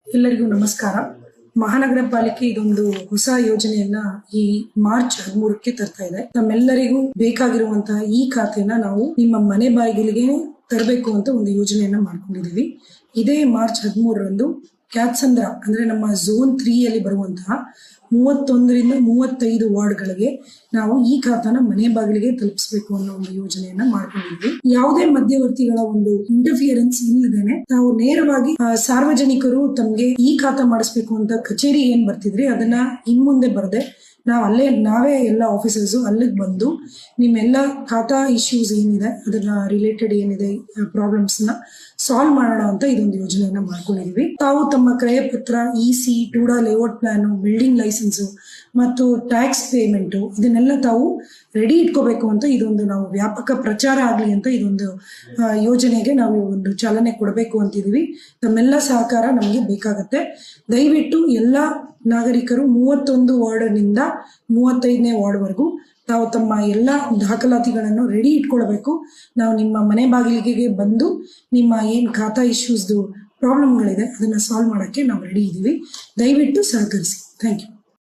ಎಲ್ಲರಿಗೂ ನಮಸ್ಕಾರ. ಮಹಾನಗರ ಪಾಲಿಕೆ ಇದೊಂದು ಹೊಸ ಯೋಜನೆಯನ್ನ ಈ ಮಾರ್ಚ್ 13ಕ್ಕೆ ತರ್ತಾ ಇದೆ. ನಮ್ಮೆಲ್ಲರಿಗೂ ಬೇಕಾಗಿರುವಂತಹ ಈ ಖಾತೆನ ನಾವು ನಿಮ್ಮ ಮನೆ ಬಾಗಿಲಿಗೆ ತರಬೇಕು ಅಂತ ಒಂದು ಯೋಜನೆಯನ್ನ ಮಾಡ್ಕೊಂಡಿದೀವಿ. ಇದೇ ಮಾರ್ಚ್ 13ರಂದು ಕ್ಯಾತ್ಸಂದ್ರ ಅಂದ್ರೆ ನಮ್ಮ ಝೋನ್ 3 ಅಲ್ಲಿ ಬರುವಂತಹ 31ರಿಂದ 35 ವಾರ್ಡ್ಗಳಿಗೆ ನಾವು ಈ ಖಾತಾನ ಮನೆ ಬಾಗಿಲಿಗೆ ತಲುಪಿಸಬೇಕು ಅನ್ನೋ ಒಂದು ಯೋಜನೆಯನ್ನ ಮಾಡ್ಕೊಂಡಿದ್ವಿ. ಯಾವುದೇ ಮಧ್ಯವರ್ತಿಗಳ ಒಂದು ಇಂಟರ್ಫಿಯರೆನ್ಸ್ ಇಲ್ಲದೇನೆ ನಾವು ನೇರವಾಗಿ ಸಾರ್ವಜನಿಕರು ತಮ್ಗೆ ಈ ಖಾತಾ ಮಾಡಿಸ್ಬೇಕು ಅಂತ ಕಚೇರಿ ಏನ್ ಬರ್ತಿದ್ರಿ ಅದನ್ನ ಇನ್ಮುಂದೆ ಬರದೆ ನಾವೇ ಎಲ್ಲ ಆಫೀಸರ್ಸ್ ಅಲ್ಲಿಗೆ ಬಂದು ನಿಮ್ಮೆಲ್ಲ ಖಾತಾ ಇಶ್ಯೂಸ್ ಏನಿದೆ ಅದನ್ನ ರಿಲೇಟೆಡ್ ಏನಿದೆ ಪ್ರಾಬ್ಲಮ್ಸ್ ನ ಸಾಲ್ವ್ ಮಾಡೋಣ ಅಂತ ಇದೊಂದು ಯೋಜನೆಯನ್ನ ಮಾಡ್ಕೊಂಡಿದೀವಿ. ತಾವು ತಮ್ಮ ಕ್ರಯ ಪತ್ರ, EC, TUDA layout plan, building licence ಮತ್ತು ಟ್ಯಾಕ್ಸ್ ಪೇಮೆಂಟ್ ಇದನ್ನೆಲ್ಲ ತಾವು ರೆಡಿ ಇಟ್ಕೋಬೇಕು ಅಂತ ಇದೊಂದು ನಾವು ವ್ಯಾಪಕ ಪ್ರಚಾರ ಆಗ್ಲಿ ಅಂತ ಇದೊಂದು ಯೋಜನೆಗೆ ನಾವು ಒಂದು ಚಾಲನೆ ಕೊಡಬೇಕು ಅಂತಿದೀವಿ. ತಮ್ಮೆಲ್ಲ ಸಹಕಾರ ನಮಗೆ ಬೇಕಾಗತ್ತೆ. ದಯವಿಟ್ಟು ಎಲ್ಲ ನಾಗರಿಕರು 31 ವಾರ್ಡ್ನಿಂದ 35ನೇ ವಾರ್ಡ್ವರೆಗೂ ತಾವು ತಮ್ಮ ಎಲ್ಲ ದಾಖಲಾತಿಗಳನ್ನು ರೆಡಿ ಇಟ್ಕೊಳ್ಬೇಕು. ನಾವು ನಿಮ್ಮ ಮನೆ ಬಾಗಿಲಿಗೆ ಬಂದು ನಿಮ್ಮ ಏನ್ ಖಾತಾ ಇಶ್ಯೂಸ್ದು ಪ್ರಾಬ್ಲಮ್ಗಳಿದೆ ಅದನ್ನ ಸಾಲ್ವ್ ಮಾಡಕ್ಕೆ ನಾವು ರೆಡಿ ಇದೀವಿ. ದಯವಿಟ್ಟು ಸಹಕರಿಸಿ. Thank you.